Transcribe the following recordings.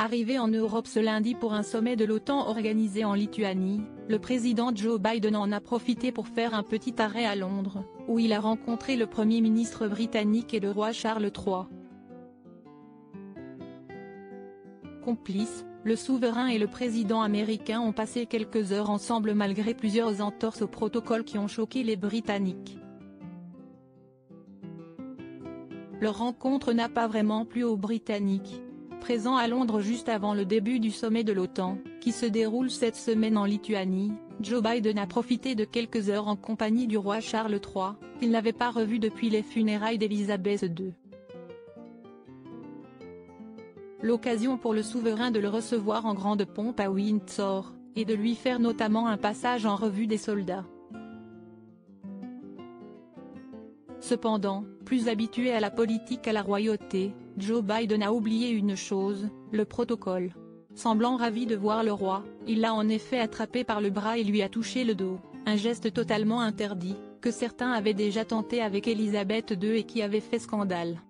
Arrivé en Europe ce lundi pour un sommet de l'OTAN organisé en Lituanie, le président Joe Biden en a profité pour faire un petit arrêt à Londres, où il a rencontré le Premier ministre britannique et le roi Charles III. Complices, le souverain et le président américain ont passé quelques heures ensemble malgré plusieurs entorses au protocole qui ont choqué les Britanniques. Leur rencontre n'a pas vraiment plu aux Britanniques. Présent à Londres juste avant le début du sommet de l'OTAN, qui se déroule cette semaine en Lituanie, Joe Biden a profité de quelques heures en compagnie du roi Charles III, qu'il n'avait pas revu depuis les funérailles d'Élisabeth II. L'occasion pour le souverain de le recevoir en grande pompe à Windsor, et de lui faire notamment un passage en revue des soldats. Cependant, plus habitué à la politique qu'à la royauté, Joe Biden a oublié une chose, le protocole. Semblant ravi de voir le roi, il l'a en effet attrapé par le bras et lui a touché le dos, un geste totalement interdit, que certains avaient déjà tenté avec Élisabeth II et qui avait fait scandale.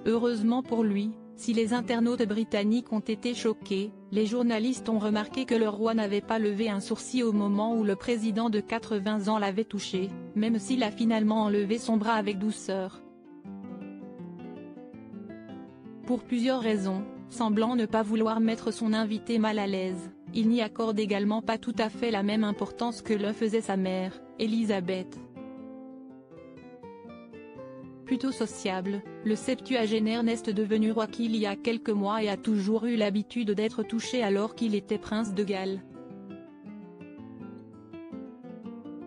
Heureusement pour lui, si les internautes britanniques ont été choqués, les journalistes ont remarqué que le roi n'avait pas levé un sourcil au moment où le président de 80 ans l'avait touché, même s'il a finalement enlevé son bras avec douceur. Pour plusieurs raisons, semblant ne pas vouloir mettre son invité mal à l'aise, il n'y accorde également pas tout à fait la même importance que le faisait sa mère, Élisabeth. Plutôt sociable, le septuagénaire n'est devenu roi qu'il y a quelques mois et a toujours eu l'habitude d'être touché alors qu'il était prince de Galles.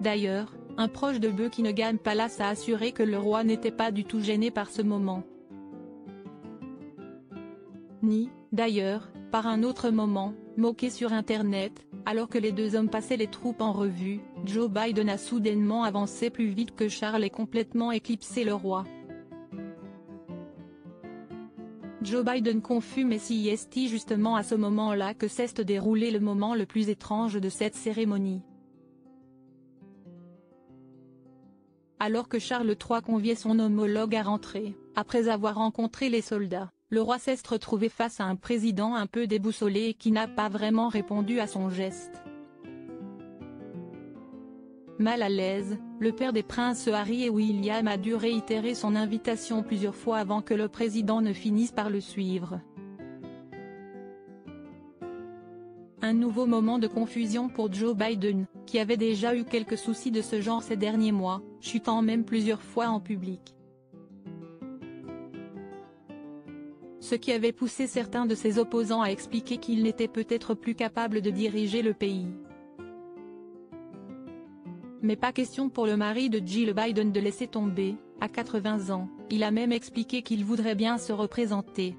D'ailleurs, un proche de Buckingham Palace a assuré que le roi n'était pas du tout gêné par ce moment. Ni, d'ailleurs, par un autre moment, moqué sur Internet, alors que les deux hommes passaient les troupes en revue, Joe Biden a soudainement avancé plus vite que Charles et complètement éclipsé le roi. Joe Biden confus mais si est justement à ce moment-là que s'est déroulé le moment le plus étrange de cette cérémonie. Alors que Charles III conviait son homologue à rentrer, après avoir rencontré les soldats, le roi s'est retrouvé face à un président un peu déboussolé et qui n'a pas vraiment répondu à son geste. Mal à l'aise, le père des princes Harry et William a dû réitérer son invitation plusieurs fois avant que le président ne finisse par le suivre. Un nouveau moment de confusion pour Joe Biden, qui avait déjà eu quelques soucis de ce genre ces derniers mois, chutant même plusieurs fois en public. Ce qui avait poussé certains de ses opposants à expliquer qu'il n'était peut-être plus capable de diriger le pays. Mais pas question pour le mari de Jill Biden de laisser tomber, à 80 ans, il a même expliqué qu'il voudrait bien se représenter,